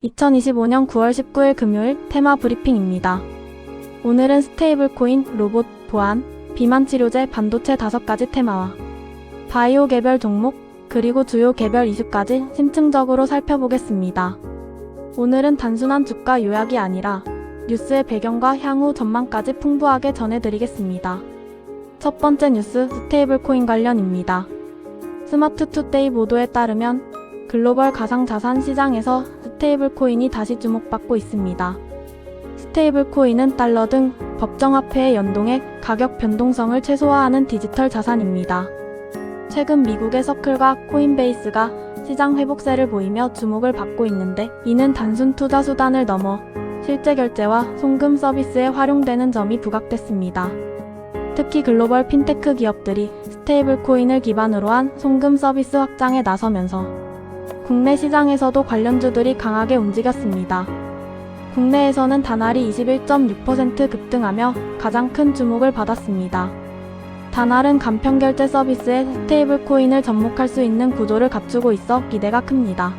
2025년 9월 19일 금요일 테마 브리핑입니다. 오늘은 스테이블 코인, 로봇, 보안, 비만 치료제, 반도체 5가지 테마와 바이오 개별 종목, 그리고 주요 개별 이슈까지 심층적으로 살펴보겠습니다. 오늘은 단순한 주가 요약이 아니라 뉴스의 배경과 향후 전망까지 풍부하게 전해드리겠습니다. 첫 번째 뉴스, 스테이블 코인 관련입니다. 스마트 투데이 보도에 따르면 글로벌 가상자산 시장에서 스테이블 코인이 다시 주목받고 있습니다. 스테이블 코인은 달러 등 법정화폐의 연동액, 가격 변동성을 최소화하는 디지털 자산입니다. 최근 미국의 서클과 코인베이스가 시장 회복세를 보이며 주목을 받고 있는데, 이는 단순 투자 수단을 넘어 실제 결제와 송금 서비스에 활용되는 점이 부각됐습니다. 특히 글로벌 핀테크 기업들이 스테이블 코인을 기반으로 한 송금 서비스 확장에 나서면서 국내 시장에서도 관련주들이 강하게 움직였습니다. 국내에서는 다날이 21.6% 급등하며 가장 큰 주목을 받았습니다. 다날은 간편결제 서비스에 스테이블 코인을 접목할 수 있는 구조를 갖추고 있어 기대가 큽니다.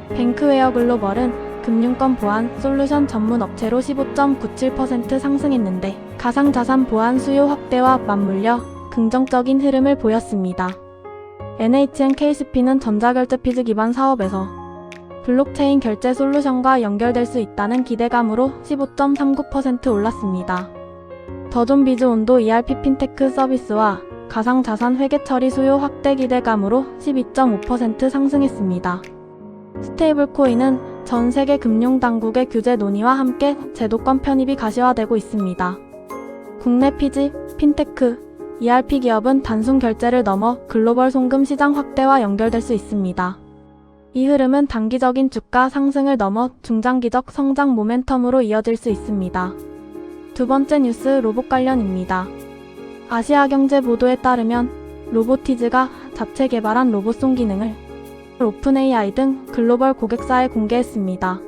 뱅크웨어 글로벌은 금융권 보안 솔루션 전문 업체로 15.97% 상승했는데, 가상자산 보안 수요 확대와 맞물려 긍정적인 흐름을 보였습니다. NHNKSP는 전자결제 피즈 기반 사업에서 블록체인 결제 솔루션과 연결될 수 있다는 기대감으로 15.39% 올랐습니다. 더존비즈 온도 ERP 핀테크 서비스와 가상자산 회계 처리 수요 확대 기대감으로 12.5% 상승했습니다. 스테이블 코인은 전 세계 금융당국의 규제 논의와 함께 제도권 편입이 가시화되고 있습니다. 국내 피지, 핀테크, ERP 기업은 단순 결제를 넘어 글로벌 송금 시장 확대와 연결될 수 있습니다. 이 흐름은 단기적인 주가 상승을 넘어 중장기적 성장 모멘텀으로 이어질 수 있습니다. 두 번째 뉴스, 로봇 관련입니다. 아시아경제 보도에 따르면 로보티즈가 자체 개발한 로봇송 기능을 오픈AI 등 글로벌 고객사에 공개했습니다.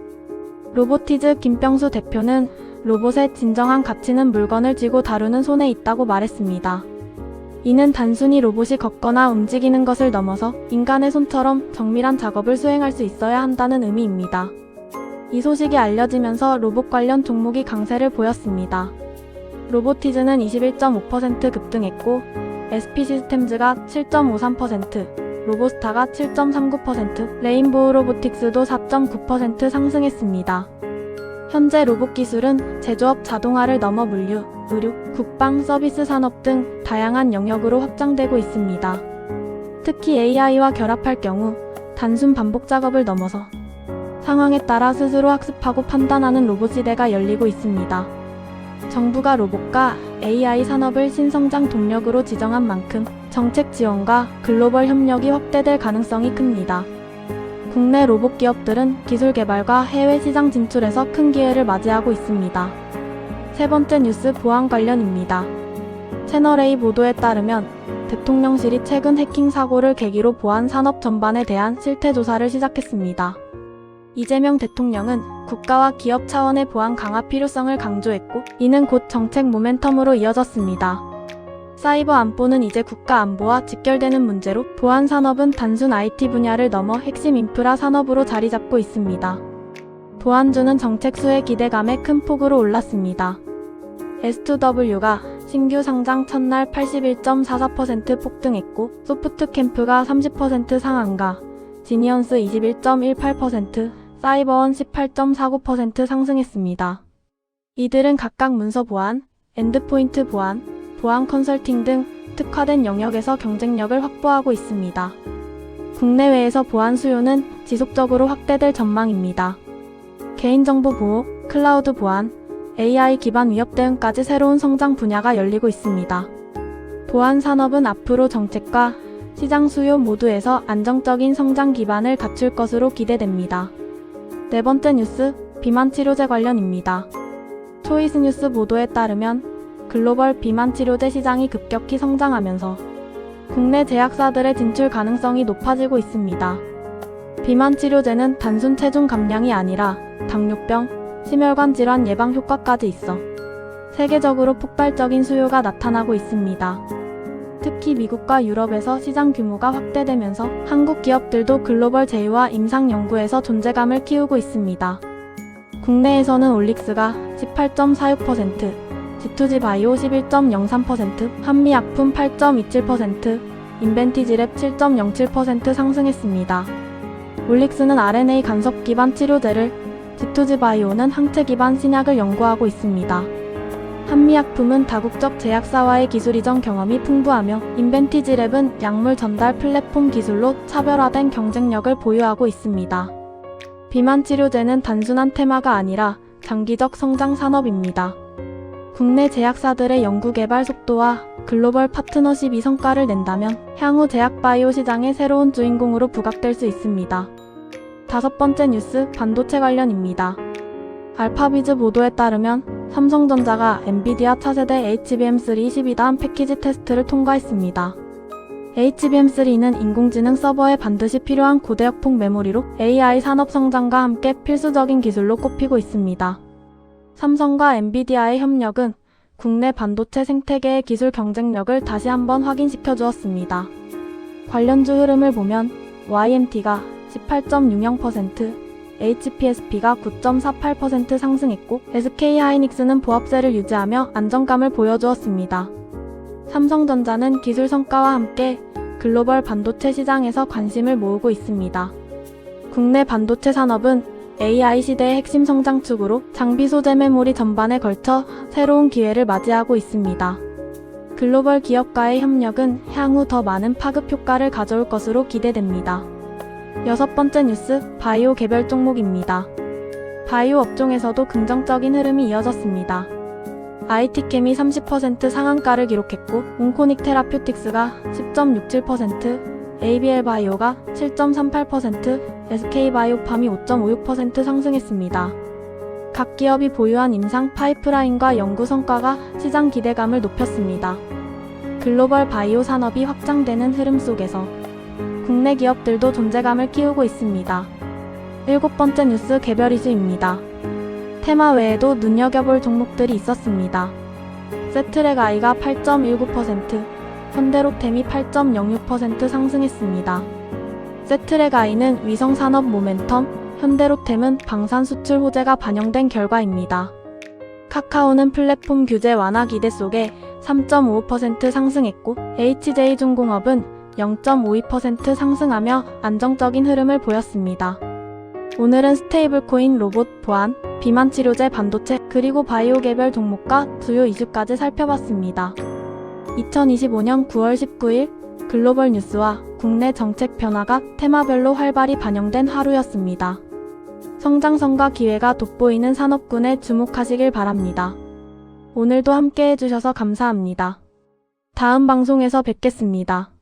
로보티즈 김병수 대표는 로봇의 진정한 가치는 물건을 쥐고 다루는 손에 있다고 말했습니다. 이는 단순히 로봇이 걷거나 움직이는 것을 넘어서 인간의 손처럼 정밀한 작업을 수행할 수 있어야 한다는 의미입니다. 이 소식이 알려지면서 로봇 관련 종목이 강세를 보였습니다. 로보티즈는 21.5% 급등했고, SP시스템즈가 7.53%, 로보스타가 7.39%, 레인보우 로보틱스도 4.9% 상승했습니다. 현재 로봇 기술은 제조업 자동화를 넘어 물류, 의료, 국방, 서비스 산업 등 다양한 영역으로 확장되고 있습니다. 특히 AI와 결합할 경우 단순 반복 작업을 넘어서 상황에 따라 스스로 학습하고 판단하는 로봇 시대가 열리고 있습니다. 정부가 로봇과 AI 산업을 신성장 동력으로 지정한 만큼 정책 지원과 글로벌 협력이 확대될 가능성이 큽니다. 국내 로봇 기업들은 기술 개발과 해외 시장 진출에서 큰 기회를 맞이하고 있습니다. 세 번째 뉴스, 보안 관련입니다. 채널A 보도에 따르면 대통령실이 최근 해킹 사고를 계기로 보안 산업 전반에 대한 실태 조사를 시작했습니다. 이재명 대통령은 국가와 기업 차원의 보안 강화 필요성을 강조했고, 이는 곧 정책 모멘텀으로 이어졌습니다. 사이버 안보는 이제 국가 안보와 직결되는 문제로 보안 산업은 단순 IT 분야를 넘어 핵심 인프라 산업으로 자리 잡고 있습니다. 보안주는 정책 수혜 기대감에 큰 폭으로 올랐습니다. S2W가 신규 상장 첫날 81.44% 폭등했고, 소프트캠프가 30% 상한가, 지니언스 21.18%, 사이버원 18.49% 상승했습니다. 이들은 각각 문서 보안, 엔드포인트 보안, 보안 컨설팅 등 특화된 영역에서 경쟁력을 확보하고 있습니다. 국내외에서 보안 수요는 지속적으로 확대될 전망입니다. 개인정보 보호, 클라우드 보안, AI 기반 위협 대응까지 새로운 성장 분야가 열리고 있습니다. 보안 산업은 앞으로 정책과 시장 수요 모두에서 안정적인 성장 기반을 갖출 것으로 기대됩니다. 네 번째 뉴스, 비만 치료제 관련입니다. 초이스 뉴스 보도에 따르면 글로벌 비만 치료제 시장이 급격히 성장하면서 국내 제약사들의 진출 가능성이 높아지고 있습니다. 비만 치료제는 단순 체중 감량이 아니라 당뇨병, 심혈관 질환 예방 효과까지 있어 세계적으로 폭발적인 수요가 나타나고 있습니다. 특히 특히 미국과 유럽에서 시장 규모가 확대되면서 한국 기업들도 글로벌 제휴와 임상 연구에서 존재감을 키우고 있습니다. 국내에서는 올릭스가 18.46%, G2G 바이오 11.03%, 한미약품 8.27%, 인벤티지랩 7.07% 상승했습니다. 올릭스는 RNA 간섭 기반 치료제를, G2G 바이오는 항체 기반 신약을 연구하고 있습니다. 한미약품은 다국적 제약사와의 기술 이전 경험이 풍부하며 인벤티지랩은 약물 전달 플랫폼 기술로 차별화된 경쟁력을 보유하고 있습니다. 비만 치료제는 단순한 테마가 아니라 장기적 성장 산업입니다. 국내 제약사들의 연구개발 속도와 글로벌 파트너십이 성과를 낸다면 향후 제약바이오 시장의 새로운 주인공으로 부각될 수 있습니다. 다섯 번째 뉴스, 반도체 관련입니다. 알파비즈 보도에 따르면 삼성전자가 엔비디아 차세대 HBM3 12단 패키지 테스트를 통과했습니다. HBM3는 인공지능 서버에 반드시 필요한 고대역폭 메모리로 AI 산업 성장과 함께 필수적인 기술로 꼽히고 있습니다. 삼성과 엔비디아의 협력은 국내 반도체 생태계의 기술 경쟁력을 다시 한번 확인시켜 주었습니다. 관련주 흐름을 보면 YMT가 18.60%, HPSP가 9.48% 상승했고 SK하이닉스는 보합세를 유지하며 안정감을 보여주었습니다. 삼성전자는 기술 성과와 함께 글로벌 반도체 시장에서 관심을 모으고 있습니다. 국내 반도체 산업은 AI 시대의 핵심 성장축으로 장비 소재 메모리 전반에 걸쳐 새로운 기회를 맞이하고 있습니다. 글로벌 기업과의 협력은 향후 더 많은 파급 효과를 가져올 것으로 기대됩니다. 여섯 번째 뉴스, 바이오 개별 종목입니다. 바이오 업종에서도 긍정적인 흐름이 이어졌습니다. IT캠이 30% 상한가를 기록했고 온코닉 테라퓨틱스가 10.67%, ABL바이오가 7.38%, SK바이오팜이 5.56% 상승했습니다. 각 기업이 보유한 임상 파이프라인과 연구 성과가 시장 기대감을 높였습니다. 글로벌 바이오 산업이 확장되는 흐름 속에서 국내 기업들도 존재감을 키우고 있습니다. 일곱 번째 뉴스, 개별 이슈입니다. 테마 외에도 눈여겨볼 종목들이 있었습니다. 세트렉 아이가 8.19%, 현대로템이 8.06% 상승했습니다. 세트렉 아이는 위성산업 모멘텀, 현대로템은 방산 수출 호재가 반영된 결과입니다. 카카오는 플랫폼 규제 완화 기대 속에 3.55% 상승했고 HJ중공업은 0.52% 상승하며 안정적인 흐름을 보였습니다. 오늘은 스테이블코인, 로봇, 보안, 비만 치료제, 반도체, 그리고 바이오 개별 종목과 주요 이슈까지 살펴봤습니다. 2025년 9월 19일 글로벌 뉴스와 국내 정책 변화가 테마별로 활발히 반영된 하루였습니다. 성장성과 기회가 돋보이는 산업군에 주목하시길 바랍니다. 오늘도 함께 해주셔서 감사합니다. 다음 방송에서 뵙겠습니다.